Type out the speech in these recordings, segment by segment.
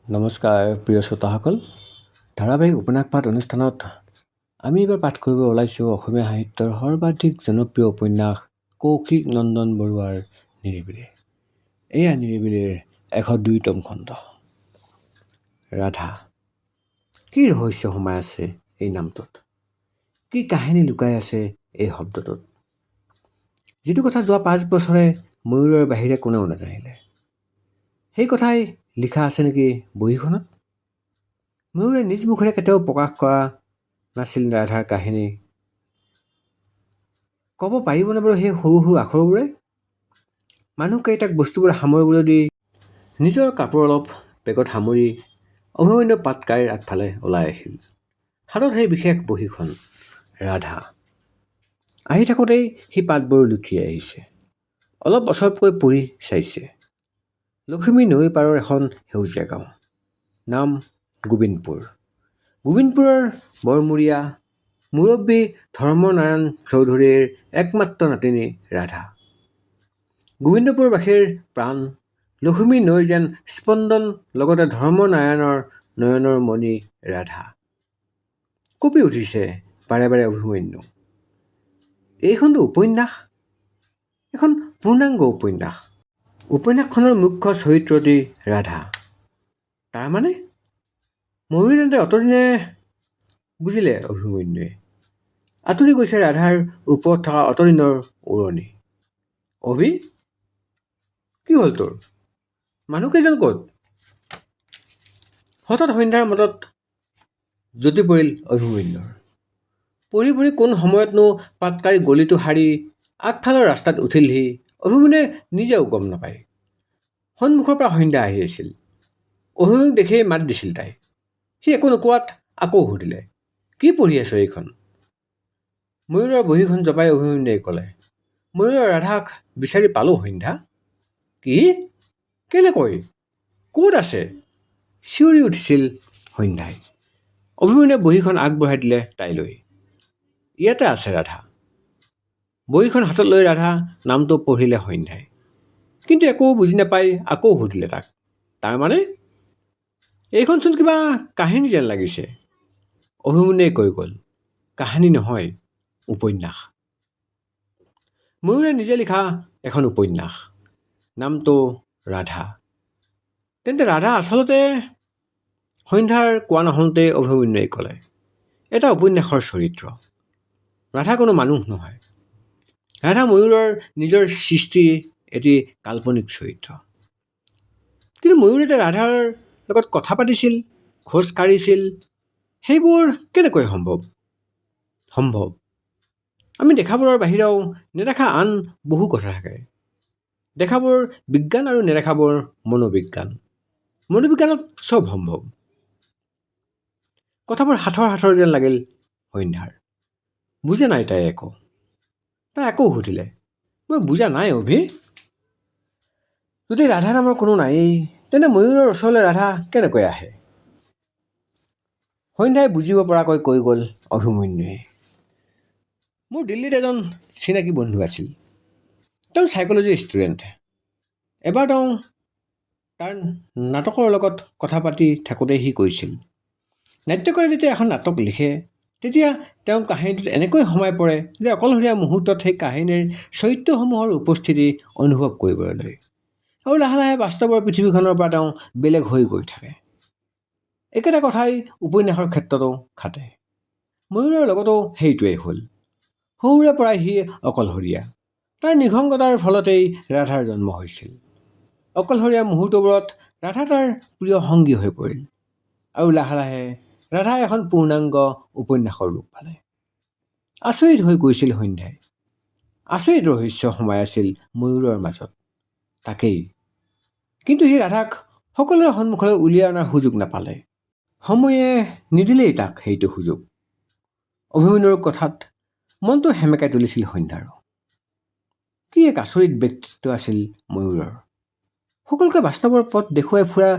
নমস্কাৰ প্ৰিয় শ্ৰোতাসকল, ধাৰাবাহিক উপন্যাস পাঠ অনুষ্ঠানত আমি এইবাৰ পাঠ কৰিব ওলাইছোঁ অসমীয়া সাহিত্যৰ সৰ্বাধিক জনপ্ৰিয় উপন্যাস কৌশিক নন্দন বৰুৱাৰ নিৰিবিলি। এয়া নিৰিবিলিৰ 102তম খণ্ড। ৰাধা। কি ৰহস্য সোমাই আছে এই নামটোত? কি কাহিনী লুকাই আছে এই শব্দটোত? যিটো কথা যোৱা 5 বছৰে ময়ূৰৰ বাহিৰে কোনেও নাজানিলে, সেই কথাই লিখা আছে নেকি বহীখনত? ময়ূৰে নিজ মুখেৰে কেতিয়াও প্ৰকাশ কৰা নাছিল ৰাধাৰ কাহিনী। ক'ব পাৰিবনে বাৰু সেই সৰু সৰু আখৰবোৰে? মানুহকেইটাক বস্তুবোৰ সামৰিবলৈ দি নিজৰ কাপোৰ অলপ বেগত সামৰি অভিমন্যু পাটকাইৰ আগফালে ওলাই আহিল। হাতত সেই বিশেষ বহীখন, ৰাধা। আহি থাকোঁতেই সি পাতবোৰ লুটিয়াই আহিছে। অলপ অচৰপকৈ পঢ়ি চাইছে। লখিমী নৈ পাৰৰ এখন সেউজীয়া গাঁও। নাম গোবিন্দপুৰ। গোবিন্দপুৰৰ বৰমূৰীয়া মুৰব্বী ধৰ্মনাৰায়ণ চৌধুৰীৰ একমাত্ৰ নাতিনী ৰাধা। গোবিন্দপুৰবাসীৰ প্ৰাণ, লখিমী নৈৰ যেন স্পন্দন, লগতে ধৰ্মনাৰায়ণৰ নয়নৰ মণি ৰাধা। কঁপি উঠিছে বাৰে বাৰে অভিমন্যু। এইখনতো উপন্যাস, এখন পূৰ্ণাংগ উপন্যাস। উপন্যাসখনৰ মুখ্য চৰিত্ৰটি ৰাধা। তাৰমানে ময়ূৰ তেন্তে অতদিনে বুজিলে অভিমন্যুৱে। আঁতৰি গৈছে ৰাধাৰ ওপৰত থকা অতদিনৰ উৰণি। অভি, কি হ'ল তোৰ? মানুহকেইজন ক'ত? হঠাৎ সন্ধ্যাৰ মাজত জ্যোতি পৰিল অভিমন্যুৰ। পৰি কোন সময়তনো পাটকাই গলিটো সাৰি আগফালৰ ৰাস্তাত উঠিলহি অভিমন্যুৱে নিজেও গম নাপায়। সন্মুখৰ পৰা সন্ধ্যা আহি আছিল। অভিমন্যুক দেখিয়েই মাত দিছিল তাই। সি একো নোকোৱাত আকৌ সুধিলে, কি পঢ়ি আছ এইখন? ময়ূৰৰ বহীখন জপাই অভিমন্যুৱে ক'লে, ময়ূৰৰ ৰাধাক বিচাৰি পালোঁ সন্ধ্যা। কি? কেনেকৈ? ক'ত আছে? চিঞৰি উঠিছিল সন্ধ্যাই। অভিমন্যুৱে বহীখন আগবঢ়াই দিলে তাইলৈ। ইয়াতে আছে ৰাধা। বহীখন হাতত লৈ ৰাধা নামটো পঢ়িলে সন্ধ্যাই। কিন্তু একো বুজি নাপাই আকৌ সুধিলে তাক, তাৰমানে? এইখনচোন কিবা কাহিনী যেন লাগিছে। অভিমন্যুৱে কৈ গ'ল, কাহিনী নহয়, উপন্যাস। ময়ূৰে নিজে লিখা এখন উপন্যাস। নামটো ৰাধা। তেন্তে ৰাধা আচলতে? সন্ধ্যাৰ কোৱা নহওঁতেই অভিমন্যুৱে ক'লে, এটা উপন্যাসৰ চৰিত্ৰ। ৰাধা কোনো মানুহ নহয়। ৰাধা ময়ূৰৰ নিজৰ সৃষ্টি, এটি কাল্পনিক চৰিত্ৰ। কিন্তু ময়ূৰে যে ৰাধাৰ লগত কথা পাতিছিল, খোজ কাঢ়িছিল, সেইবোৰ কেনেকৈ সম্ভৱ? সম্ভৱ। আমি দেখাবোৰৰ বাহিৰেও নেদেখা আন বহু কথা থাকে। দেখাবোৰ বিজ্ঞান আৰু নেদেখাবোৰ মনোবিজ্ঞান। মনোবিজ্ঞানত চব সম্ভৱ। কথাবোৰ সাঁথৰ যেন লাগিল সন্ধ্যাৰ। বুজা নাই তাই একো। তাই আকৌ সুধিলে, মই বুজা নাই অভি। যদি ৰাধা নামৰ কোনো নায়েই, তেন্তে ময়ূৰৰ ওচৰলৈ ৰাধা কেনেকৈ আহে? সন্ধ্যাই বুজিব পৰাকৈ কৈ গ'ল অভিমন্যুৱে, মোৰ দিল্লীত এজন চিনাকি বন্ধু আছিল। তেওঁ চাইক'লজিৰ ষ্টুডেণ্ট। এবাৰ তেওঁ তাৰ নাটকৰ লগত কথা পাতি থাকোঁতে সি কৈছিল, নাট্যকাৰে যেতিয়া এখন নাটক লিখে, তেতিয়া তেওঁ কাহিনীটোত এনেকৈ সোমাই পৰে যে অকলশৰীয়া মুহূৰ্তত সেই কাহিনীৰ চৰিত্ৰসমূহৰ উপস্থিতি অনুভৱ কৰিবলৈ লয়। আৰু লাহে লাহে বাস্তৱৰ পৃথিৱীখনৰ পৰা তেওঁ বেলেগ হৈ গৈ থাকে। একেটা কথাই উপন্যাসৰ ক্ষেত্ৰতো খাটে। ময়ূৰৰ লগতো সেইটোৱেই হ'ল। সৰুৰে পৰাই সি অকলশৰীয়া। তাৰ নিসংগতাৰ ফলতেই ৰাধাৰ জন্ম হৈছিল। অকলশৰীয়া মুহূৰ্তবোৰত ৰাধা তাৰ প্ৰিয় সংগী হৈ পৰিল। আৰু লাহে লাহে ৰাধা এখন পূৰ্ণাংগ উপন্যাসৰ ৰূপ পালে। আচৰিত হৈ গৈছিল সন্ধ্যাই। আচৰিত ৰহস্য সোমাই আছিল ময়ূৰৰ মাজত। তাকেই। কিন্তু সি ৰাধাক সকলোৰে সন্মুখলৈ উলিয়াই অনাৰ সুযোগ নাপালে। সময়ে নিদিলেই তাক সেইটো সুযোগ। অভিমন্যুৰ কথাত মনটো সেমেকাই তুলিছিল সন্ধ্যাৰো। কি এক আচৰিত ব্যক্তিত্ব আছিল ময়ূৰৰ। সকলোকে বাস্তৱৰ পথ দেখুৱাই ফুৰা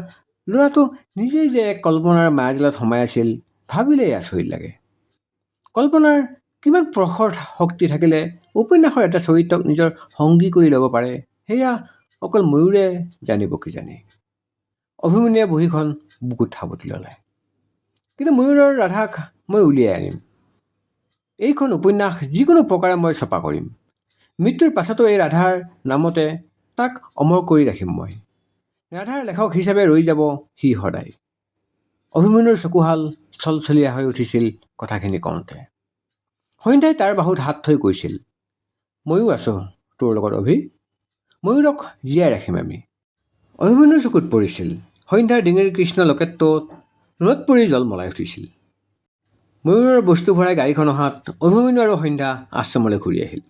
ল'ৰাটো নিজেই যে এক কল্পনাৰ মায়াজালত সোমাই আছিল, ভাবিলেই আচৰিত লাগে। কল্পনাৰ কিমান প্ৰখৰ শক্তি থাকিলে উপন্যাসৰ এটা চৰিত্ৰক নিজৰ সংগী কৰি ল'ব পাৰে, সেয়া অকল ময়ূৰে জানিব কিজানি। অভিমন্যুৱে বহীখন বুকুত সাৱটি ল'লে। কিন্তু ময়ূৰৰ ৰাধাক মই উলিয়াই আনিম। এইখন উপন্যাস যিকোনো প্ৰকাৰে মই ছপা কৰিম। মৃত্যুৰ পাছতো এই ৰাধাৰ নামতে তাক অমৰ কৰি ৰাখিম মই। ৰাধাৰ লেখক হিচাপে ৰৈ যাব সি সদায়। অভিমন্যুৰ চকুহাল চলচলীয়া হৈ উঠিছিল কথাখিনি কওঁতে। সন্ধ্যাই তাৰ বাহুত হাত থৈ কৈছিল, ময়ো আছোঁ তোৰ লগত অভি, ময়ূৰক জীয়াই ৰাখিম আমি। অভিমন্যুৰ চকুত পৰিছিল সন্ধ্যাৰ ডিঙিৰ কৃষ্ণ লকেটটোত ৰ'দ পৰি জলমলাই উঠিছিল। ময়ূৰৰ বস্তু ভৰাই গাড়ীখন অহাত অভিমন্যু আৰু সন্ধ্যা আশ্ৰমলৈ ঘূৰি আহিল।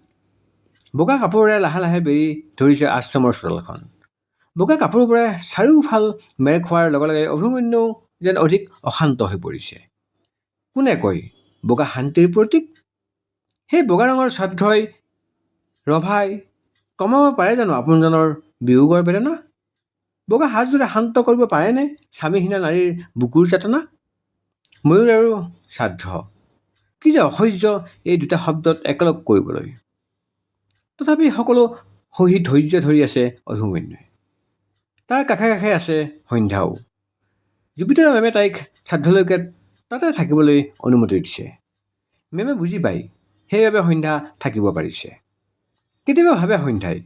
বগা কাপোৰেৰে লাহে লাহে বেৰি ধৰিছে আশ্ৰমৰ চোতালখন। বগা কাপোৰবোৰে চাৰিওফাল মেৰ খোৱাৰ লগে লগে অভিমন্যু যেন অধিক অশান্ত হৈ পৰিছে। কোনে কয় বগা শান্তিৰ প্ৰতীক? সেই বগা ৰঙৰ শ্ৰাদ্ধই ৰভাই কমাব পাৰে জানো আপোনজনৰ বিয়োগৰ বেদনা? বগা সাজযোৰে শান্ত কৰিব পাৰেনে স্বামীহীনা নাৰীৰ বুকুৰ যাতনা? ময়ূৰ আৰু শ্ৰাদ্ধ, কি যে অসহ্য এই দুটা শব্দত একেলগ কৰিবলৈ। তথাপি সকলো সহি ধৈৰ্য ধৰি আছে অভিমন্যুৱে। তাৰ কাষে কাষে আছে সন্ধ্যাও। জুপিতৰা মেমে তাইক শ্ৰাদ্ধলৈকে তাতে থাকিবলৈ অনুমতি দিছে। মেমে বুজি পায়, সেইবাবে সন্ধ্যা থাকিব পাৰিছে। কেতিয়াবা ভাবে সন্ধ্যাই,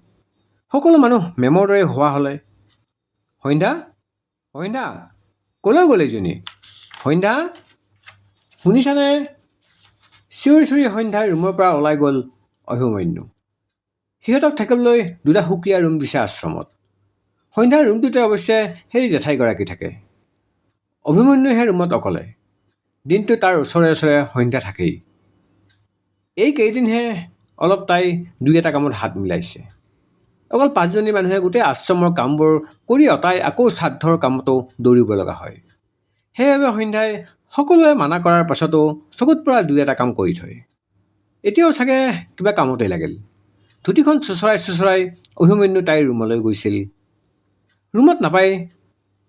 সকলো মানুহ মেমৰ দৰে হোৱা হ'লে। সন্ধ্যা, সন্ধ্যা, ক'লৈ গ'ল এইজনী? সন্ধ্যা, শুনিছানে? চিঞৰি চিঞৰি সন্ধ্যাৰ ৰুমৰ পৰা ওলাই গ'ল অভিমন্যু। সিহঁতক থাকিবলৈ দুটা সুকীয়া ৰুম দিছে আশ্ৰমত। সন্ধ্যাৰ ৰুমটোতে অৱশ্যে সেই জেঠাইগৰাকী থাকে। অভিমন্যুহে ৰুমত অকলে। দিনটো তাৰ ওচৰে ওচৰে সন্ধ্যা থাকেই। এই কেইদিনহে অলপ তাই দুই এটা কামত হাত মিলাইছে। অকল 5জনী মানুহে গোটেই আশ্ৰমৰ কামবোৰ কৰি অতাই আকৌ শ্ৰাদ্ধৰ কামতো দৌৰিব লগা হয়। সেইবাবে সন্ধ্যাই সকলোৱে মানা কৰাৰ পাছতো চকুত পৰা দুই এটা কাম কৰি থয়। এতিয়াও চাগে কিবা কামতেই লাগিল। ধুতিখন চোচৰাই চোচৰাই অভিমন্যু তাইৰ ৰুমলৈ গৈছিল। ৰুমত নাপাই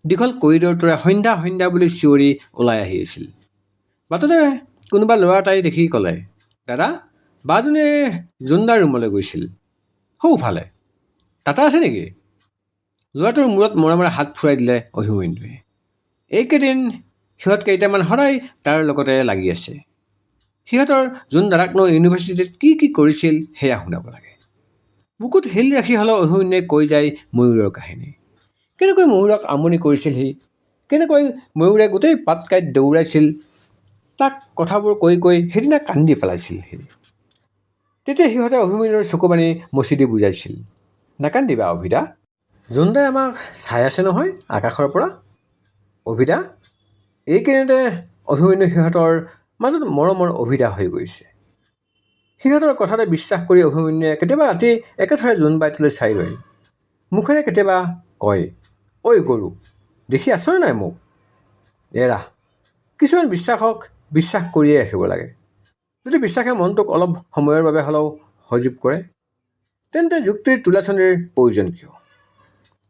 দীঘল কৰিডৰটোৰে সন্ধ্যা সন্ধ্যা বুলি চিঞৰি ওলাই আহি আছিল। বাটতে কোনোবা ল'ৰা তাই দেখি ক'লে, দাদা, বাজনীয়ে জোনদাৰ ৰুমলৈ গৈছিল সৌফালে, তাতে আছে নেকি? ল'ৰাটোৰ মূৰত মৰে মৰে হাত ফুৰাই দিলে অভিমন্যুৱে। এইকেইদিন সিহঁত কেইটামান সদায় তাৰ লগতে লাগি আছে। সিহঁতৰ জোন দাদাকনো ইউনিভাৰ্চিটিত কি কি কৰিছিল সেয়া শুনাব লাগে। বুকুত শিল ৰাখি হ'লেও অভিমন্যুৱে কৈ যায় ময়ূৰৰ কাহিনী। কেনেকৈ ময়ূৰক আমনি কৰিছিল সি, কেনেকৈ ময়ূৰে গোটেই পাত কাইত দৌৰাইছিল তাক কথাবোৰ কৈ কৈ সেইদিনা কান্দি পেলাইছিল সি। তেতিয়া সিহঁতে অভিমন্যুৰ চকু পানী মচি দি বুজাইছিল, নাকান্দিবা অভিদা, জোনদাই আমাক চাই আছে নহয় আকাশৰ পৰা। অভিদা, এইকেইদিনতে অভিমন্যু সিহঁতৰ মাজত মৰমৰ অভিদা হৈ গৈছে। সিহঁতৰ কথাতে বিশ্বাস কৰি অভিমন্যুৱে কেতিয়াবা ৰাতি একেথৰে জোনবাইটোলৈ চাই ৰয়। মুখেৰে কেতিয়াবা কয়, ঐ গৰু, দেখি আছনে নাই মোক? এৰা, কিছুমান বিশ্বাসক বিশ্বাস কৰিয়ে ৰাখিব লাগে। যদি বিশ্বাসে মনটোক অলপ সময়ৰ বাবে হ'লেও সজীৱ কৰে, তেন্তে যুক্তিৰ তোলাচনীৰ প্ৰয়োজন কিয়?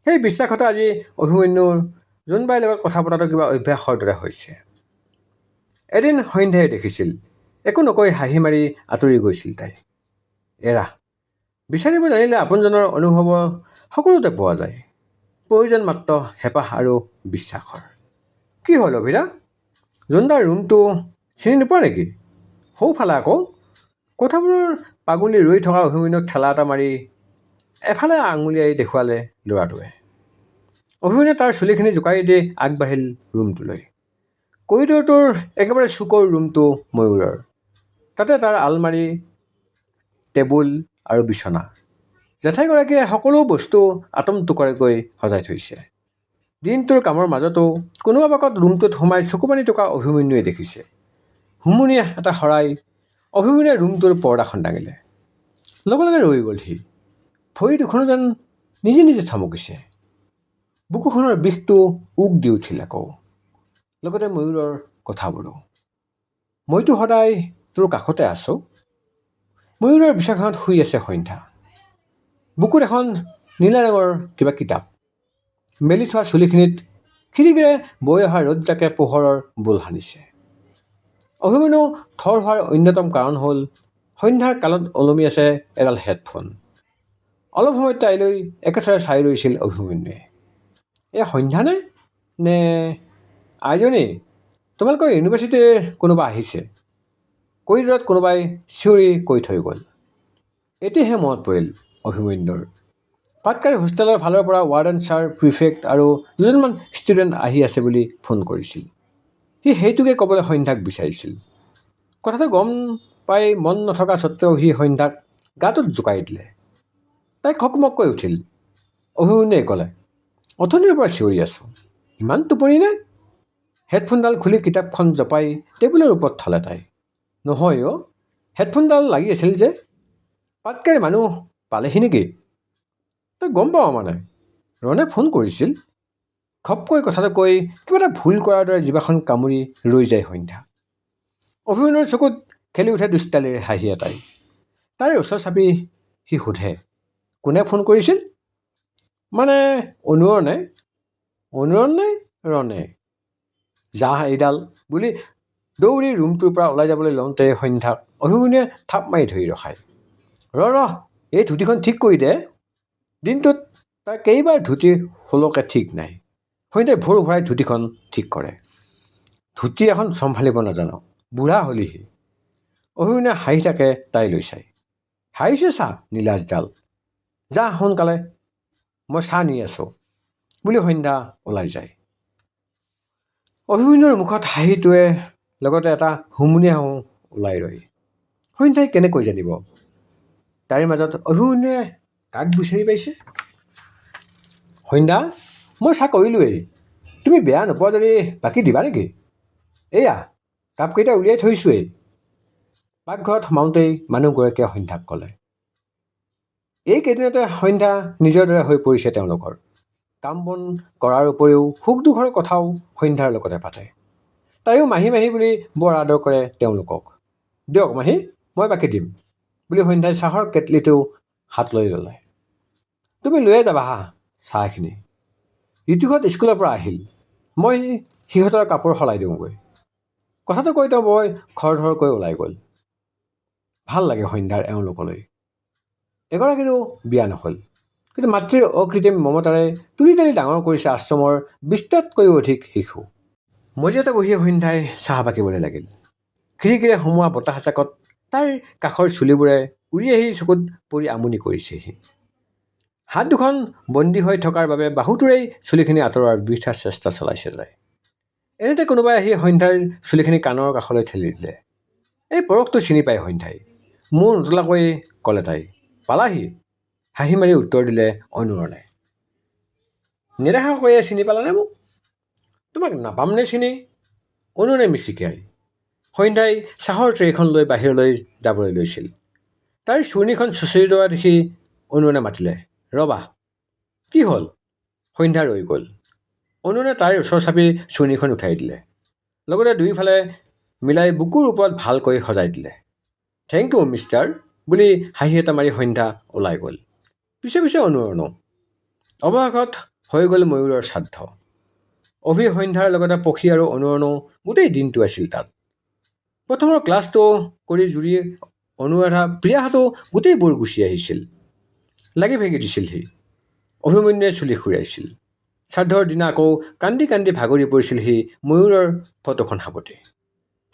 সেই বিশ্বাসতে আজি অভিমন্যুৰ জোনবাইৰ লগত কথা পতাটো কিবা অভ্যাসৰ দৰে হৈছে। এদিন সন্ধ্যাই দেখিছিল, একো নকৈ হাঁহি মাৰি আঁতৰি গৈছিল তাই। এৰা, বিচাৰিব জানিলে আপোনজনৰ অনুভৱ সকলোতে পোৱা যায়। প্ৰয়োজন মাত্ৰ হেঁপাহ আৰু বিশ্বাসৰ। কি হ'ল অভিদা, জোনদাৰ ৰুমটো চিনি নোপোৱা নেকি? সৌফালে আকৌ। কথাবোৰৰ পাগুলি ৰৈ থকা অভিমন্যুক ঠেলা এটা মাৰি এফালে আঙুলিয়াই দেখুৱালে ল'ৰাটোৱে। অভিমন্যুৱে তাৰ চুলিখিনি জোকাৰি দি আগবাঢ়িল ৰুমটোলৈ। কৰিডৰটোৰ একেবাৰে চুকৰ ৰুমটো ময়ূৰৰ। তাতে তাৰ আলমাৰি, টেবুল আৰু বিচনা। জেঠাইগৰাকীয়ে সকলো বস্তু আটমটুকৰাকৈ সজাই থৈছে। দিনটোৰ কামৰ মাজতো কোনোবা পাকত ৰুমটোত সোমাই চকুপানী টকা অভিমন্যুৱে দেখিছে। হুমুনিয়া এটা সৰাই অভিমন্যুৱে ৰুমটোৰ পৰ্দাখন দাঙিলে। লগে লগে ৰৈ গ'ল সি। ভৰি দুখনো যেন নিজে নিজে থমকিছে। বুকুখনৰ বিষটো উক দি উঠিল আকৌ। লগতে ময়ূৰৰ কথাবোৰো। মইতো সদায় তোৰ কাষতে আছোঁ। ময়ূৰৰ বিচনাখনত শুই আছে সন্ধ্যা। বুকুত এখন নীলা ৰঙৰ কিবা কিতাপ। মেলি থোৱা চুলিখিনিত খিৰিকিৰে বৈ অহা ৰ'দজাকে পোহৰৰ বোল সানিছে। অভিমন্যু থৰ হোৱাৰ অন্যতম কাৰণ হ'ল সন্ধ্যাৰ কালত ওলমি আছে এডাল হেডফোন। অলপ সময় তাইলৈ একেথৰে চাই ৰৈছিল অভিমন্যুৱে। এয়া সন্ধ্যা নে? নে আইজনী তোমালোকৰ ইউনিভাৰ্চিটিৰ কোনোবা আহিছে, কৰিডৰত কোনোবাই চিঞৰি কৈ থৈ গ'ল। এতিয়াহে মনত পৰিল অভিমন্যুৰ। পাটকাৰী হোষ্টেলৰ ফালৰ পৰা ৱাৰ্ডেন ছাৰ, প্ৰিফেক্ট আৰু দুজনমান ষ্টুডেণ্ট আহি আছে বুলি ফোন কৰিছিল। সি সেইটোকে ক'বলৈ সন্ধ্যাক বিচাৰিছিল। কথাটো গম পাই মন নথকা স্বত্বেও সি সন্ধ্যাক গাটোত জোকাৰি দিলে। তাই খকমককৈ উঠিল। অভিমন্যুৱে ক'লে, অথনিৰ পৰা চিঞৰি আছোঁ, ইমান টোপনি নে? হেডফোনডাল খুলি কিতাপখন জপাই টেবুলৰ ওপৰত থলে তাই। নহয় অ', হেডফোনডাল লাগি আছিল যে। পাটকাৰী মানুহ পালেহি নেকি? তই গম পাওঁ মানে, ৰণে ফোন কৰিছিল। খপকৈ কথাটো কৈ কিবা এটা ভুল কৰাৰ দৰে জিভাখন কামুৰি ৰৈ যায় সন্ধ্যা। অভিমন্যুৰ চকুত খেলি উঠে দুষ্টালিৰে হাঁহি এটাই। তাইৰ ওচৰ চাপি সি সোধে, কোনে ফোন কৰিছিল? মানে অনুৰণে নে ৰণে? যাহ এইডাল বুলি দৌৰি ৰুমটোৰ পৰা ওলাই যাবলৈ লওঁতে সন্ধ্যাক অভিমন্যুৱে থাপ মাৰি ধৰি ৰখায়। ৰ এই ধুতিখন ঠিক কৰি দে। দিনটোত তাৰ কেইবাৰ ধুতি হলকে ঠিক নাই। সন্ধ্যাই ভোৰ ভৰাই ধুতিখন ঠিক কৰে। ধুতি এখন চম্ভালিব নাজানো, বুঢ়া হলি সি। অভিমন্যুৱে হাঁহি থাকে তাইলৈ চাই। হাঁহিছে চা নীলাজডাল, যা সোনকালে, মই চাহ নি আছোঁ বুলি সন্ধ্যা ওলাই যায়। অভিমন্যুৰ মুখত হাঁহিটোৱে লগতে এটা হুমুনিয়া হাঁহো ওলাই ৰয়। সন্ধ্যাই কেনেকৈ জানিব তাইৰ মাজত অভিমন্যুৱে কাক বিচাৰি পাইছে? সন্ধ্যা, মই চাহ কৰিলোৱেই, তুমি বেয়া নোপোৱা যদি বাকী দিবা নেকি? এয়া কাপকেইটা উলিয়াই থৈছোৱেই। পাকঘৰত সোমাওঁতেই মানুহগৰাকীয়ে সন্ধ্যাক ক'লে। এইকেইদিনতে সন্ধ্যা নিজৰ দৰে হৈ পৰিছে তেওঁলোকৰ। কাম বন কৰাৰ উপৰিও সুখ দুখৰ কথাও সন্ধ্যাৰ লগতে পাতে। তাইও মাহী মাহী বুলি বৰ আদৰ কৰে তেওঁলোকক। দিয়ক মাহী, মই বাকী দিম বুলি সন্ধ্যাই চাহৰ কেটলিটো হাত লৈ ল'লে। তুমি লৈয়ে যাবা হা চাহখিনি। ঋতুহঁত স্কুলৰ পৰা আহিল, মই সিহঁতৰ কাপোৰ সলাই দিওঁগৈ। কথাটো কৈ তেওঁ বৰ খৰধৰকৈ ওলাই গ'ল। ভাল লাগে সন্ধ্যাৰ এওঁলোকলৈ। এগৰাকীৰো বিয়া নহ'ল, কিন্তু মাতৃৰ অকৃত্ৰিম মমতাৰে তুলি তালি ডাঙৰ কৰিছে আশ্ৰমৰ ২০টাতকৈও অধিক শিশু। মজিয়াতে বহি সন্ধ্যাই চাহ বাকিবলৈ লাগিল। খিৰিকীৰে সোমোৱা বতাহ এচাকত তাইৰ কাষৰ চুলিবোৰে উৰি আহি চকুত পৰি আমনি কৰিছেহি। হাত দুখন বন্দী হৈ থকাৰ বাবে বাহুটোৰেই চুলিখিনি আঁতৰোৱাৰ বৃথা চেষ্টা চলাইছে তাই। এনেতে কোনোবাই আহি সন্ধ্যাৰ চুলিখিনি কাণৰ কাষলৈ ঠেলি দিলে। এই পৰশটো চিনি পায় সন্ধ্যাই। মূৰ নোতোলাকৈ ক'লে তাই, পালাহি? হাঁহি মাৰি উত্তৰ দিলে অনুৰণে। নেদেখাকৈয়ে চিনি পালানে মোক? তোমাক নাপামনে চিনি? অনুৰণে মিচিকিয়াই। সন্ধ্যাই চাহৰ ট্ৰেখন লৈ বাহিৰলৈ যাবলৈ লৈছিল। তাইৰ চুৰ্ণিখন চুঁচৰি যোৱা দেখি অনুৰণে মাতিলে, ৰবা। কি হ'ল? সন্ধ্যা ৰৈ গ'ল। অনুৰণে তাইৰ ওচৰ চাপি চুৰ্ণিখন উঠাই দিলে, লগতে দুয়োফালে মিলাই বুকুৰ ওপৰত ভালকৈ সজাই দিলে। থেংক ইউ মিষ্টাৰ বুলি হাঁহি এটা মাৰি সন্ধ্যা ওলাই গ'ল। পিছে পিছে অনুৰণো। অৱশেষত হৈ গ'ল ময়ূৰৰ শ্ৰাদ্ধ। অভি সন্ধ্যাৰ লগতে পখী আৰু অনুৰণো গোটেই দিনটো আছিল তাত। প্ৰথমৰ ক্লাছটো কৰি জুৰি অনুৰাধা প্ৰিয়াহঁতো গোটেইবোৰ গুচি আহিছিল। লাগি ভাগি দিছিল সি। অভিমন্যুৱে চুলি খুৰাইছিল। শ্ৰাদ্ধৰ দিনা আকৌ কান্দি কান্দি ভাগৰি পৰিছিল সি ময়ূৰৰ ফটোখন সাৱটি।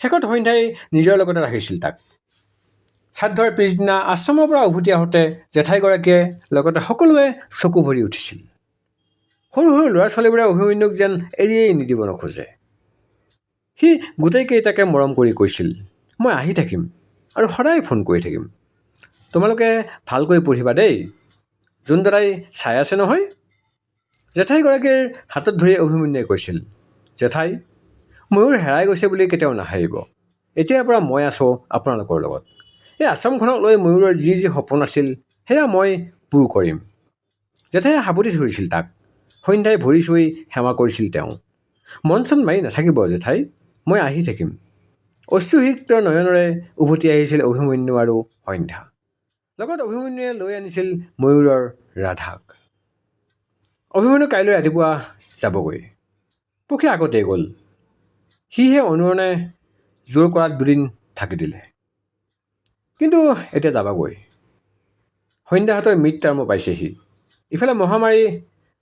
শেষত সন্ধ্যাই নিজৰ লগতে ৰাখিছিল তাক। শ্ৰাদ্ধৰ পিছদিনা আশ্ৰমৰ পৰা উভতি আহোঁতে জেঠাইগৰাকীয়ে লগতে সকলোৱে চকু ভৰি উঠিছিল। সৰু সৰু ল'ৰা ছোৱালীবোৰে অভিমন্যুক যেন এৰিয়েই নিদিব নোখোজে। সি গোটেইকেইটাকে মৰম কৰি কৈছিল, মই আহি থাকিম আৰু সদায় ফোন কৰি থাকিম। তোমালোকে ভালকৈ পঢ়িবা দেই, জোন দাদাই চাই আছে নহয়। জেঠাইগৰাকীৰ হাতত ধৰি অভিমন্যুৱে কৈছিল, জেঠাই, ময়ূৰ হেৰাই গৈছে বুলি কেতিয়াও নাহাৰিব। এতিয়াৰ পৰা মই আছোঁ আপোনালোকৰ লগত। এই আশ্ৰমখনক লৈ ময়ূৰৰ যি যি সপোন আছিল সেয়া মই পূৰ কৰিম। জেঠাইয়ে সাৱটি ধৰিছিল তাক। সন্ধ্যাই ভৰি চুই সেৱা কৰিছিল তেওঁ। মন চন মাৰি নাথাকিব জেঠাই, মই আহি থাকিম। অশ্ৰুসিক্ত নয়নেৰে উভতি আহিছিল অভিমন্যু আৰু সন্ধ্যা। লগত অভিমন্যুৱে লৈ আনিছিল ময়ূৰৰ ৰাধাক। অভিমন্যু কাইলৈ ৰাতিপুৱা যাবগৈ। পখী আগতেই গ'ল। সিহে অনুৰণে জোৰ কৰাত দুদিন থাকি দিলে। কিন্তু এতিয়া যাবগৈ। সন্ধ্যাহঁতৰ মিড টাৰ্মো পাইছেহি। ইফালে মহামাৰী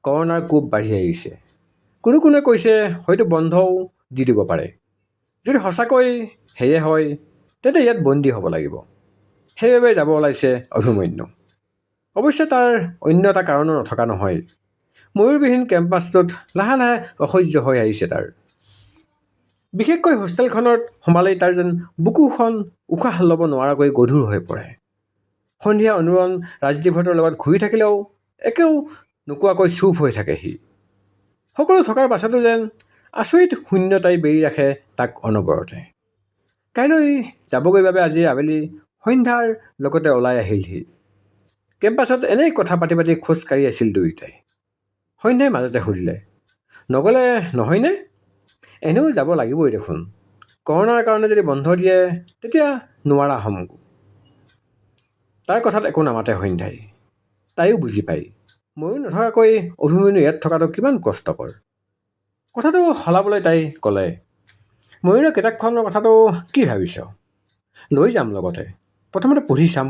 কৰোণাৰ কোব বাঢ়ি আহিছে। কোনোৱে কৈছে হয়তো বন্ধও দি দিব পাৰে। যদি সঁচাকৈ সেয়ে হয় তেন্তে ইয়াত বন্দী হ'ব লাগিব। সেইবাবে যাব ওলাইছে অভিমন্যু। অৱশ্যে তাৰ অন্য এটা কাৰণো নথকা নহয়। ময়ূৰবিহীন কেম্পাছটোত লাহে লাহে অসহ্য হৈ আহিছে তাৰ। বিশেষকৈ হোষ্টেলখনত সোমালেই তাৰ যেন বুকুখন উশাহ ল'ব নোৱাৰাকৈ গধুৰ হৈ পৰে। সন্ধিয়া অনুৰণ ৰাজদীপহঁতৰ লগত ঘূৰি থাকিলেও একেও নোকোৱাকৈ চুপ হৈ থাকে সি। সকলো থকাৰ পাছতো যেন আচৰিত শূন্যতাই বেৰি ৰাখে তাক অনবৰতে। কাইলৈ যাবগৈ বাবে আজি আবেলি সন্ধ্যাৰ লগতে ওলাই আহিল সি। কেম্পাছত এনেই কথা পাতি পাতি খোজ কাঢ়ি আছিল দুয়োটাই। সন্ধ্যাই মাজতে সুধিলে, নগ'লে নহয়নে? এনেও যাব লাগিবই দেখোন। কৰোণাৰ কাৰণে যদি বন্ধ দিয়ে তেতিয়া নোৱাৰা হ'ম। তাৰ কথাত একো নামাতে সন্ধ্যাই। তাইও বুজি পায় ময়ো নথকাকৈ অভিমন্যু ইয়াত থকাটো কিমান কষ্টকৰ। কথাটো সলাবলৈ তাই ক'লে, ময়ূৰৰ কিতাপখনৰ কথাটো কি ভাবিছ? লৈ যাম লগতে। প্ৰথমতে পঢ়ি চাম,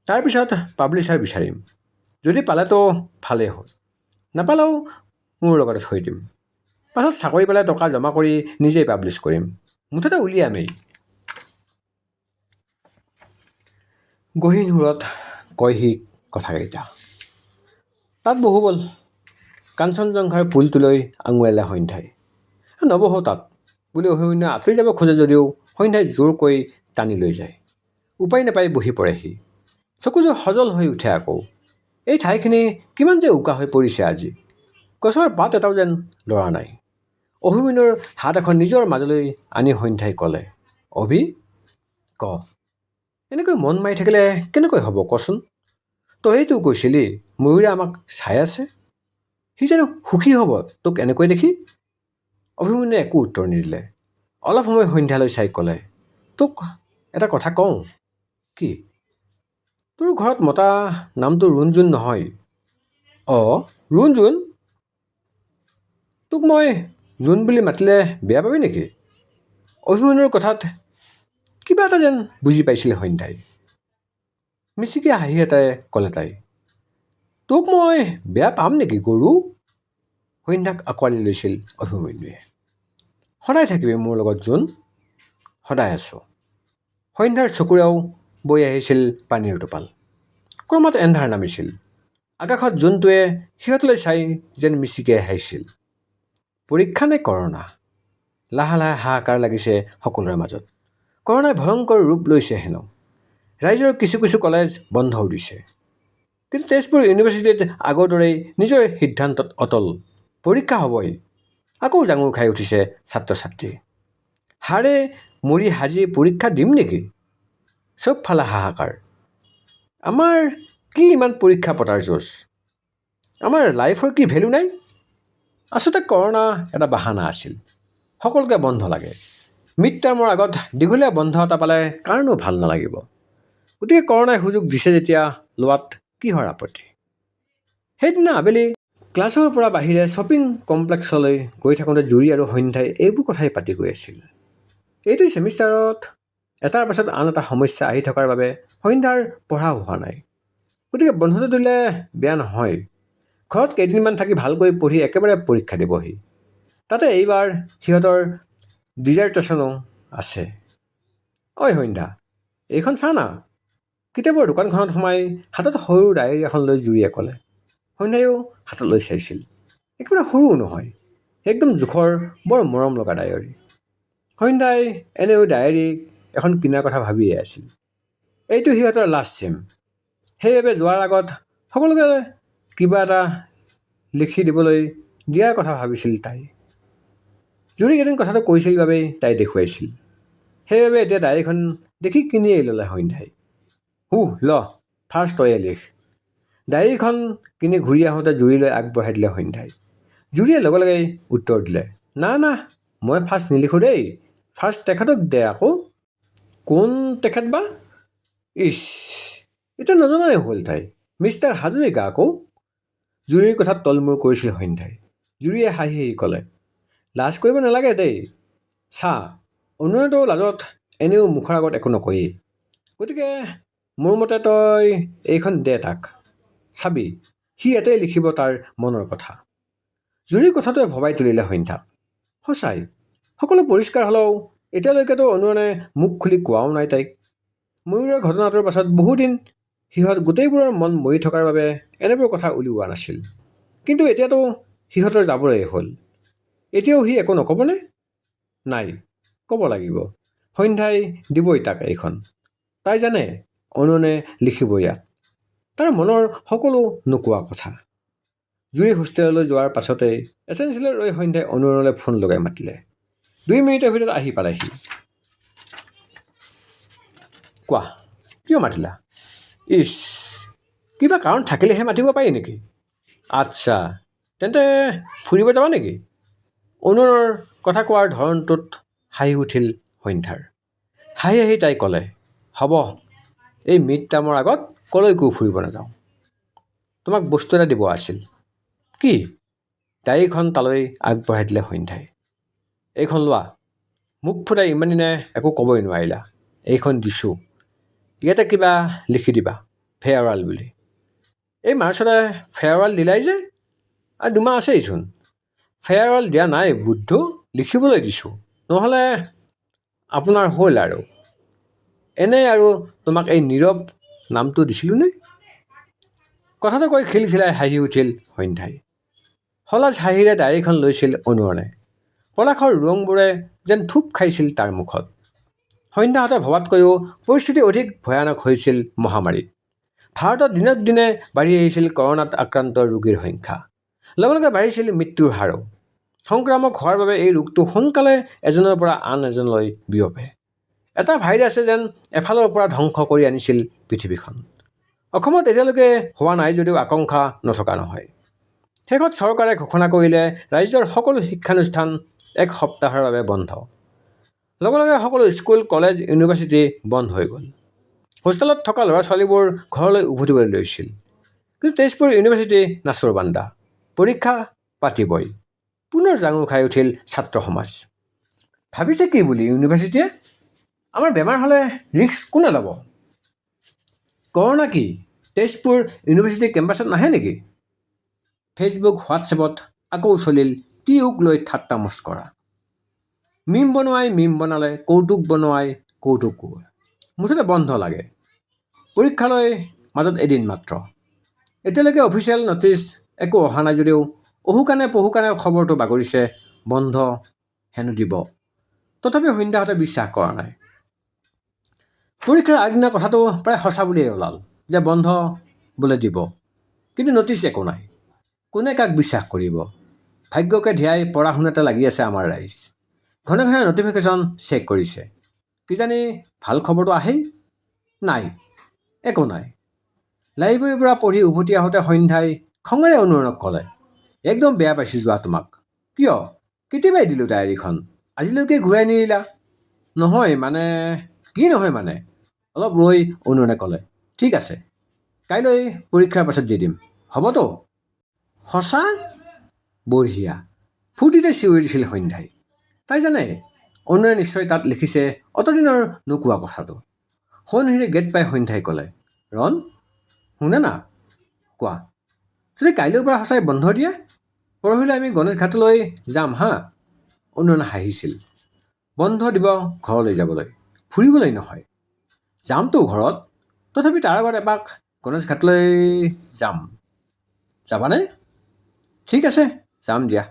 তাৰপিছত পাব্লিছাৰ বিচাৰিম। যদি পালেতো ভালেই হ'ল, নাপালেও মোৰ লগতে থৈ দিম। পাছত চাকৰি পালে টকা জমা কৰি নিজেই পাব্লিছ কৰিম। মুঠতে উলিয়ামেই। গহীন সুৰত কয় সি কথাকেইটা। তাত বহো ব'ল। কাঞ্চনজংঘাৰ পুলটোলৈ আঙুলিয়ালে সন্ধ্যাই। নবহো তাত বুলি অভিমন্যুৱে আঁতৰি যাব খোজে যদিও সন্ধ্যাই জোৰকৈ টানি লৈ যায়। উপায় নাপাই বহি পৰে সি। চকুযোৰ সজল হৈ উঠে আকৌ। এই ঠাইখিনি কিমান যে উকা হৈ পৰিছে আজি। গছৰ পাত এটাও যেন লৰা নাই। অভিমন্যুৰ হাত এখন নিজৰ মাজলৈ আনি সন্ধ্যাই ক'লে, অভি, ক, এনেকৈ মন মাৰি থাকিলে কেনেকৈ হ'ব কচোন? তইতো কৈছিলি ময়ূৰে আমাক চাই আছে। সি জানো সুখী হ'ব তোক এনেকৈ দেখি? অভিমন্যুৱে একো উত্তৰ নিদিলে। অলপ সময় সন্ধ্যালৈ চাই ক'লে, তোক এটা কথা কওঁ। কি? তোৰ ঘৰত মতা নামটো ৰুণজুণ নহয়? অঁ, ৰুণজুণ? তোক মই জোন বুলি মাতিলে বেয়া পাবি নেকি? অভিমন্যুৰ কথাত কিবা এটা যেন বুজি পাইছিলে সন্ধ্যাই। মিচিকীয়া হাঁহি এটাৰে ক'লে তাই, তোক মই বেয়া পাম নেকি গৰু? সন্ধ্যাক আঁকোৱালি লৈছিল অভিমন্যুৱে। সদায় থাকিবি মোৰ লগত জোন। সদায় আছোঁ। সন্ধ্যাৰ চকুৰেও বৈ আহিছিল পানীৰ টোপাল। ক্ৰমাৎ এন্ধাৰ নামিছিল। আকাশত জোনটোৱে সিহঁতলৈ চাই যেন মিচিকিয়াই হাঁহিছিল। পৰীক্ষা নে কৰোণা? লাহে লাহে হাহাকাৰ লাগিছে সকলোৰে মাজত। কৰোণাই ভয়ংকৰ ৰূপ লৈছে হেনো। ৰাইজৰ কিছু কিছু কলেজ বন্ধও দিছে। কিন্তু তেজপুৰ ইউনিভাৰ্চিটিত আগৰ দৰেই নিজৰ সিদ্ধান্তত অটল। পৰীক্ষা হ'বই। আকৌ জাঙুৰ খাই উঠিছে ছাত্ৰ ছাত্ৰী। হাড়ে মৰি সাজি পৰীক্ষা দিম নেকি? চবফালে হাহাকাৰ। আমাৰ কি ইমান পৰীক্ষা পতাৰ যুঁজ? আমাৰ লাইফৰ কি ভেলু নাই? আচলতে কৰোণা এটা বাহানা আছিল। সকলোকে বন্ধ লাগে। মিড টাৰ্মৰ আগত দীঘলীয়া বন্ধ এটা পালে কাৰণো ভাল নালাগিব। গতিকে কৰোণাই সুযোগ দিছে যেতিয়া লোৱাত কিহৰ আপত্তি? সেইদিনা আবেলি ক্লাছৰ পৰা বাহিৰে শ্বপিং কমপ্লেক্সলৈ গৈ থাকোঁতে জুৰি আৰু সন্ধ্যাই এইবোৰ কথাই পাতি গৈ আছিল। এইটো ছেমিষ্টাৰত এটাৰ পাছত আন এটা সমস্যা আহি থকাৰ বাবে সন্ধ্যাৰ পঢ়া হোৱা নাই। গতিকে বন্ধটো দিলে বেয়া নহয়। ঘৰত কেইদিনমান থাকি ভালকৈ পঢ়ি একেবাৰে পৰীক্ষা দিবহি। তাতে এইবাৰ সিহঁতৰ ডিজাৰ্টেশ্যনো আছে। ঐ সন্ধ্যা, এইখন চা না। কিতাপৰ দোকানখনত সোমাই হাতত সৰু ডায়েৰী এখন লৈ জুৰিয়ে ক'লে। সন্ধ্যায়ো হাতলৈ চাইছিল। একেবাৰে সৰুও নহয়, একদম জোখৰ বৰ মৰম লগা ডায়েৰী। সন্ধ্যাই এনেও ডায়েৰী এখন কিনাৰ কথা ভাবিয়ে আছিল। এইটো সিহঁতৰ লাষ্ট ছেম। সেইবাবে যোৱাৰ আগত সকলোকে কিবা এটা লিখি দিবলৈ দিয়াৰ কথা ভাবিছিল তাই। জুৰিক এদিন কথাটো কৈছিল বাবেই তাই দেখুৱাইছিল। সেইবাবে এতিয়া ডায়েৰীখন দেখি কিনিয়েই ল'লে সন্ধ্যাই। ল ফাৰ্ষ্ট তয়ে লিখ। ডায়েৰীখন কিনি ঘূৰি আহোঁতে জুৰিলৈ আগবঢ়াই দিলে সন্ধ্যাই। জুৰিয়ে লগে লগেই উত্তৰ দিলে, না না, মই ফাৰ্ষ্ট নিলিখোঁ দেই। ফাৰ্ষ্ট তেখেতক দে আকৌ। কোন তেখেত বা? ইচ, এতিয়া নজনাই হ'ল তাই। মিষ্টাৰ হাজৰিকা আকৌ। জুৰিৰ কথাত তলমূৰ কৰিছিল সন্ধ্যাই। জুৰিয়ে হাঁহি হাঁহি ক'লে, লাজ কৰিব নালাগে দেই। চা, অনুৰাটো লাজত এনেও মুখৰ আগত একো নকয়েই। গতিকে মোৰ মতে তই এইখন দে তাক। চাবি সি ইয়াতেই লিখিব তাৰ মনৰ কথা। জুৰিৰ কথাটোৱে ভবাই তুলিলে সন্ধ্যাক। সঁচাই সকলো পৰিষ্কাৰ হ'লেও এতিয়ালৈকেতো অনুৰণে মুখ খুলি কোৱাও নাই তাইক। ময়ূৰৰ ঘটনাটোৰ পাছত বহুদিন সিহঁত গোটেইবোৰৰ মন মৰি থকাৰ বাবে এনেবোৰ কথা উলিওৱা নাছিল। কিন্তু এতিয়াতো সিহঁতৰ যাবলৈয়ে হ'ল। এতিয়াও সি একো নক'বনে? নাই, ক'ব লাগিব। সন্ধ্যাই দিবই তাক এইখন। তাই জানে অনুৰণে লিখিব ইয়াত তাৰ মনৰ সকলো নোকোৱা কথা। জুৰি হোষ্টেললৈ যোৱাৰ পাছতেই এচেঞ্চিয়েলত ৰৈ সন্ধ্যাই অনুৰণলৈ ফোন লগাই মাতিলে। 2 মিনিটৰ ভিতৰত আহি পালেহি। কোৱা, কিয় মাতিলা? ইছ, কিবা কাৰণ থাকিলেহে মাতিব পাৰি নেকি? আচ্ছা, তেন্তে ফুৰিব যাবা নেকি? অনুৰৰ কথা কোৱাৰ ধৰণটোত হাঁহি উঠিল সন্ধ্যাৰ। হাঁহি হাঁহি তাই ক'লে, হ'ব, এই মিড টাৰ্মৰ আগত কলৈকো ফুৰিব নাযাওঁ। তোমাক বস্তু এটা দিব আছিল। কি? ডায়েৰীখন তালৈ আগবঢ়াই দিলে সন্ধ্যাই। এইখন লোৱা। মুখ ফুটাই ইমান দিনে একো ক'বই নোৱাৰিলা। এইখন দিছোঁ। ইয়াতে কিবা লিখি দিবা, ফেয়াৰৱেল বুলি। এই মাৰ্চতে ফেয়াৰৱেল দিলাই যে, আৰু 2 মাহ আছেইচোন। ফেয়াৰৱেল দিয়া নাই বুদ্ধু, লিখিবলৈ দিছোঁ। নহ'লে আপোনাৰ হ'ল আৰু। এনেই আৰু তোমাক এই নীৰৱ নামটো দিছিলোঁনে? কথাটো কৈ খিলখিলাই হাঁহি উঠিল সন্ধ্যাই। সলাজ হাঁহিৰে ডায়েৰীখন লৈছিল অনুৰণে। পলাশৰ ৰংবোৰে যেন থুপ খাইছিল তাৰ মুখত। সন্ধ্যাহঁতে ভবাতকৈও পৰিস্থিতি অধিক ভয়ানক হৈছিল মহামাৰীত। ভাৰতত দিনক দিনে বাঢ়ি আহিছিল কৰোণাত আক্ৰান্ত ৰোগীৰ সংখ্যা। লগে লগে বাঢ়িছিল মৃত্যুৰ হাৰো। সংক্ৰামক হোৱাৰ বাবে এই ৰোগটো সোনকালে এজনৰ পৰা আন এজনলৈ বিয়পে। এটা ভাইৰাছে যেন এফালৰ পৰা ধ্বংস কৰি আনিছিল পৃথিৱীখন। অসমত এতিয়ালৈকে হোৱা নাই যদিও আশংকা নথকা নহয়। শেষত চৰকাৰে ঘোষণা কৰিলে ৰাজ্যৰ সকলো শিক্ষানুষ্ঠান 1 সপ্তাহৰ বাবে বন্ধ। লগে লগে সকলো স্কুল, কলেজ, ইউনিভাৰ্চিটি বন্ধ হৈ গ'ল। হোষ্টেলত থকা ল'ৰা ছোৱালীবোৰ ঘৰলৈ উভতিবলৈ লৈছিল। কিন্তু তেজপুৰ ইউনিভাৰ্চিটি নাচৰবান্দা। পৰীক্ষা পাতিবই। পুনৰ জাঙুৰ খাই উঠিল ছাত্ৰ সমাজ। ভাবিছে কি বুলি ইউনিভাৰ্চিটিয়ে? আমাৰ বেমাৰ হ'লে ৰিস্ক কোনে ল'ব? কৰোণা কি তেজপুৰ ইউনিভাৰ্চিটি কেম্পাছত নাহে নেকি? ফেচবুক, হোৱাটছএপত আকৌ চলিল টিউক লৈ ঠাট্টা মস্কৰা। মিম বনোৱাই মিম বনালে, কৌতুক বনোৱাই কৌতুক কৰে। মুঠতে বন্ধ লাগে। পৰীক্ষালৈ মাজত এদিন মাত্ৰ। এতিয়ালৈকে অফিচিয়েল নটিচ একো অহা নাই যদিও অহুকাণে পহুকাণে খবৰটো বাগৰিছে বন্ধ হেনো দিব। তথাপি সন্ধ্যাহঁতে বিশ্বাস কৰা নাই। পৰীক্ষাৰ আগদিনা কথাটো প্ৰায় সঁচা বুলিয়েই ওলাল যে বন্ধ বোলে দিব। কিন্তু নটিচ একো নাই। কোনে কাক বিশ্বাস কৰিব? ভাগ্যকে ধিয়াই পঢ়া শুনাতে লাগি আছে আমাৰ ৰাইজ। ঘনে ঘনে নটিফিকেশ্যন চেক কৰিছে। কিজানি ভাল খবৰটো আহেই? নাই, একো নাই। লাইব্ৰেৰীৰ পৰা পঢ়ি উভতি আহোঁতে সন্ধ্যাই খঙেৰে অনুৰণক ক'লে, একদম বেয়া পাইছোঁ যোৱা তোমাক। কিয়? কেতিয়াবাই দিলোঁ ডায়েৰীখন, আজিলৈকে ঘূৰাই নিদিলা। নহয় মানে, কি নহয় মানে? অলপ ৰৈ অনুৰণে ক'লে, ঠিক আছে, কাইলৈ পৰীক্ষাৰ পাছত দি দিম, হ'বতো? সঁচা? বঢ়িয়া, ফূৰ্তিতে চিঞৰি দিছিল সন্ধ্যাই। তাই জানে অনুৰে নিশ্চয় তাত লিখিছে অতদিনৰ নোকোৱা কথাটো। সোণহিৰি গেট পাই সন্ধ্যাই ক'লে, ৰণ, শুনে না? কোৱা, যদি কাইলৈৰ পৰা সঁচাই বন্ধ দিয়ে, পৰহিলৈ আমি গণেশ ঘাটলৈ যাম হা? অনুৰণে হাঁহিছিল। বন্ধ দিব ঘৰলৈ যাবলৈ, ফুৰিবলৈ নহয়। যামতো ঘৰত, তথাপি তাৰ আগত এপাক গণেশ ঘাটলৈ যাম। যাবানে? ঠিক আছে, যাম দিয়া।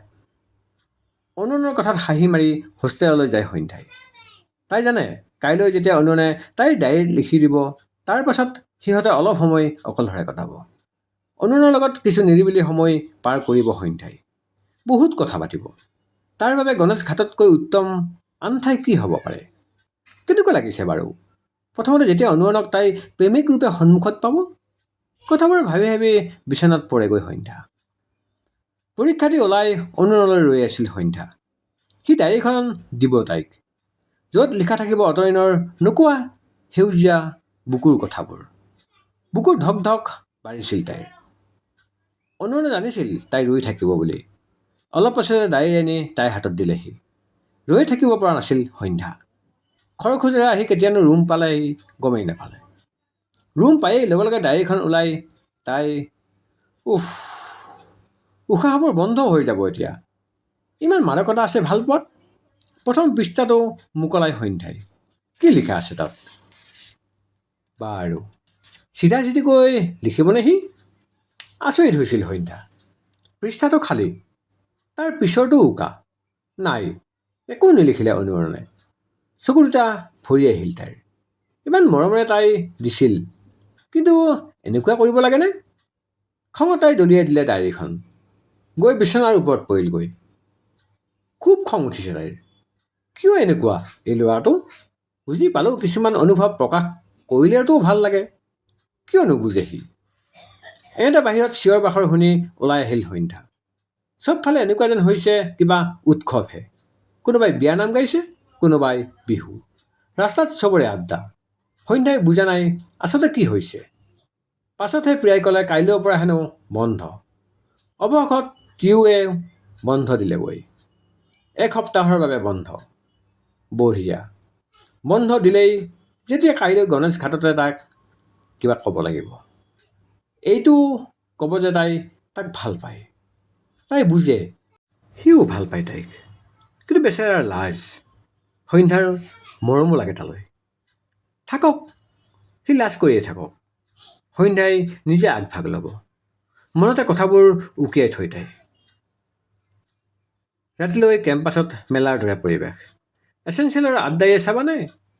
অনুৰণৰ কথাত হাঁহি মাৰি হোষ্টেললৈ যায় সন্ধ্যাই। তাই জানে কাইলৈ যেতিয়া অনুৰণে তাইৰ ডায়েৰীত লিখি দিব, তাৰ পাছত সিহঁতে অলপ সময় অকলশৰে কটাব। অনুৰণৰ লগত কিছু নিৰিবিলি সময় পাৰ কৰিব সন্ধ্যাই। বহুত কথা পাতিব। তাৰ বাবে গণেশ ঘাটতকৈ উত্তম আন ঠাই কি হ'ব পাৰে? কেনেকুৱা লাগিছে বাৰু প্ৰথমতে যেতিয়া অনুৰণক তাই প্ৰেমিক ৰূপে সন্মুখত পাব? কথাবোৰ ভাবি ভাবি বিচনাত পৰেগৈ সন্ধ্যা। পৰীক্ষা দি ওলাই অনুৰণলৈ ৰৈ আছিল সন্ধ্যা। সি ডায়েৰীখন দিব তাইক, য'ত লিখা থাকিব অতদিনৰ নোকোৱা সেউজীয়া বুকুৰ কথাবোৰ। বুকুৰ ধক ধক বাঢ়িছিল তাইৰ। অনুৰণে জানিছিল তাই ৰৈ থাকিব বুলি। অলপ পাছতে ডায়েৰী আনি তাইৰ হাতত দিলেহি। ৰৈ থাকিব পৰা নাছিল সন্ধ্যা। খৰখোজেৰে আহি কেতিয়ানো ৰুম পালেহি গমেই নাপালে। ৰুম পায়েই লগে লগে ডায়েৰীখন ওলাই তাই উফ উশাহবোৰ বন্ধ হৈ যাব এতিয়া। ইমান মাদকতা আছে ভাল পোৱাত। প্ৰথম পৃষ্ঠাটো মোকলাই সন্ধ্যাই। কি লিখা আছে তাত? বাৰু চিধা চিধিকৈ লিখিবনে সি? আচৰিত হৈছিল সন্ধ্যা। পৃষ্ঠাটো খালী, তাৰ পিছৰটো উকা। নাই, একো নিলিখিলে অনুৰণে। চকু দুটা ভৰি আহিল তাইৰ। ইমান মৰমেৰে তাই দিছিল, কিন্তু এনেকুৱা কৰিব লাগেনে? খঙত তাই দলিয়াই দিলে ডায়েৰীখন, গৈ বিচনাৰ ওপৰত পৰিলগৈ। খুব খং উঠিছে তাইৰ। কিয় এনেকুৱা এই ল'ৰাটো? বুজি পালেও কিছুমান অনুভৱ প্ৰকাশ কৰিলেতো ভাল লাগে। কিয় নুবুজে সি? এনেতে বাহিৰত চিঞৰ বাখৰ শুনি ওলাই আহিল সন্ধ্যা। চবফালে এনেকুৱা যেন হৈছে কিবা উৎসৱহে। কোনোবাই বিয়াৰ নাম গাইছে, কোনোবাই বিহু। ৰাস্তাত চবৰে আড্ডা। সন্ধ্যাই বুজা নাই আচলতে কি হৈছে। পাছতহে প্ৰিয়াই ক'লে কাইলৈৰ পৰা হেনো বন্ধ। অৱশেষত টিউৱে বন্ধ দিলেগৈ। 1 সপ্তাহৰ বাবে বন্ধ। বঢ়িয়া। বন্ধ দিলেই যেতিয়া কাইলৈ গণেশ ঘাটতে তাক কিবা ক'ব লাগিব। এইটো ক'ব যে তাই তাক ভাল পায়। তাই বুজে সিও ভাল পায় তাইক, কিন্তু বেচেৰাৰ লাজ। সন্ধ্যাৰ মৰমো লাগে তালৈ। থাকক, সি লাজ কৰিয়ে থাকক। সন্ধ্যাই নিজে আগভাগ ল'ব। মনতে কথাবোৰ উকিয়াই থৈ তাই। ৰাতিলৈ কেম্পাছত মেলাৰ দৰে পৰিৱেশ। এচেঞ্চিয়েলৰ আড্ডায়ে চাবানে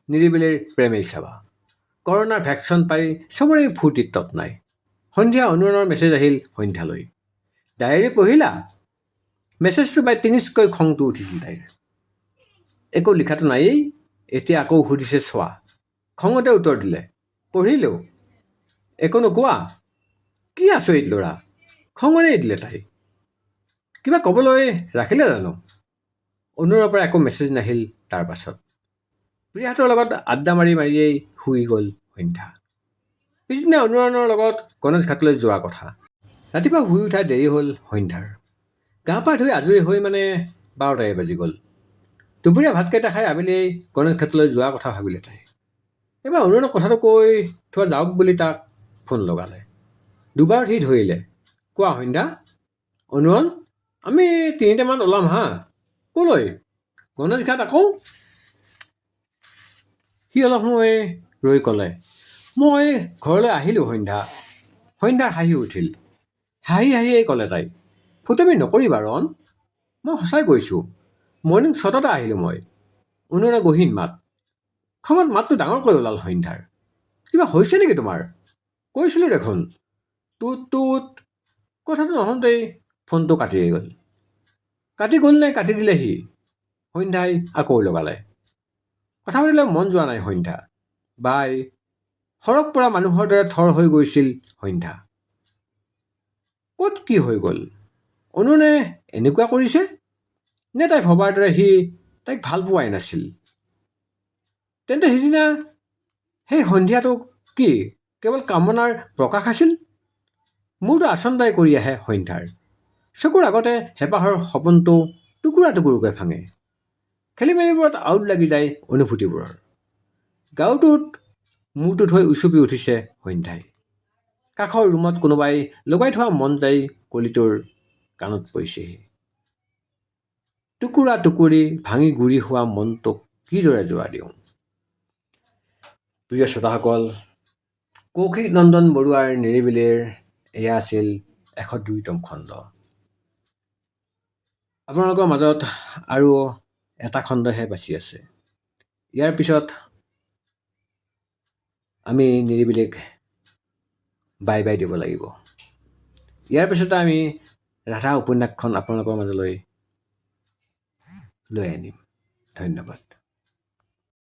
নিৰিবিলিৰ প্ৰেমেই চাবা? কৰোণাৰ ভেকচিন পাই চবৰে ফূৰ্তিত তত নাই। সন্ধ্যা অনুৰণৰ মেছেজ আহিল সন্ধ্যালৈ। ডায়েৰী পঢ়িলা? মেছেজটো পাই তিনিচকৈ খংটো উঠিছিল তাইৰ। একো লিখাটো নায়েই, এতিয়া আকৌ সুধিছে চোৱা। খঙতে উত্তৰ দিলে, পঢ়িলোঁ। একো নোকোৱা? কি আচৰিত ল'ৰা, খঙৰেই দিলে তাই। কিবা ক'বলৈ ৰাখিলে জানো? অনুৰৰ পৰা একো মেছেজ নাহিল তাৰ পাছত। প্ৰিয়াহঁতৰ লগত আড্ডা মাৰিয়েই শুই গ'ল সন্ধ্যা। পিছদিনা অনুৰণৰ লগত গণেশ ঘাটলৈ যোৱা কথা। ৰাতিপুৱা শুই উঠা দেৰি হ'ল সন্ধ্যাৰ। গা পা ধুই আজৰি হৈ 12টাই বাজি গ'ল। দুপৰীয়া ভাতকেইটা খাই আবেলি গণেশ ঘাটলৈ যোৱা কথা ভাবিলে তাই। এবাৰ অনুৰণক কথাটো কৈ থোৱা যাওক বুলি তাক ফোন লগালে। দুবাৰ সি ধৰিলে। কোৱা সন্ধ্যা? অনুৰণ, আমি 3টামান ওলাম হা। ক'লৈ? গণেশ ঘাট আকৌ। সি অলপ সময় ৰৈ ক'লে, মই ঘৰলৈ আহিলোঁ সন্ধ্যা। সন্ধ্যাৰ হাঁহি উঠিল। হাঁহি হাঁহিয়েই ক'লে তাই, ফটোমি নকৰিবা ৰণ, মই সঁচাই কৈছোঁ। মৰ্ণিং 6টাতে আহিলোঁ মই। অনুৰে গহীন মাত। খঙত মাতটো ডাঙৰকৈ ওলাল সন্ধ্যাৰ। কিবা হৈছে নেকি তোমাৰ? কৈছিলোঁ দেখোন। তোত কথাটো নহওঁতেই ফোনটো কাটিয়ে গ'ল। কাটি গ'ল নে কাটি দিলে সি? সন্ধ্যাই আকৌ লগালে। কথা পাতিলে মন যোৱা নাই সন্ধ্যা। বাই। সৰগ পৰা মানুহৰ দৰে থৰ হৈ গৈছিল সন্ধ্যা। ক'ত কি হৈ গ'ল? অনুনে এনেকুৱা কৰিছে নে তাই ভবাৰ দৰে সি তাইক ভাল পোৱাই নাছিল? তেন্তে সিদিনা সেই সন্ধিয়াটো কি কেৱল কামনাৰ প্ৰকাশ আছিল? মূৰটো আচন্দাই কৰি আহে সন্ধ্যাৰ। চকুৰ আগতে হেঁপাহৰ সপোনটো টুকুৰা টুকুৰকৈ ভাঙে। খেলিমেলিবোৰত আউট লাগি যায় অনুভূতিবোৰৰ। গাঁৱটোত মূৰটো থৈ উচুপি উঠিছে সন্ধ্যাই। কাষৰ ৰুমত কোনোবাই লগাই থোৱা মন যায় কলিটোৰ কাণত পৰিছেহি। টুকুৰা টুকুৰি ভাঙি গুৰি হোৱা মনটোক কিদৰে জোৰা দিওঁ? প্ৰিয় শ্ৰোতাসকল, কৌশিক নন্দন বৰুৱাৰ নিৰিবিলিৰ এয়া আছিল 102তম খণ্ড। আপোনালোকৰ মাজত আৰু এটা খণ্ডহে বাচি আছে। ইয়াৰ পিছত আমি নিৰিবিলিক বাই বাই দিব লাগিব। ইয়াৰ পিছতে আমি ৰাধা উপন্যাসখন আপোনালোকৰ মাজলৈ লৈ আনিম। ধন্যবাদ।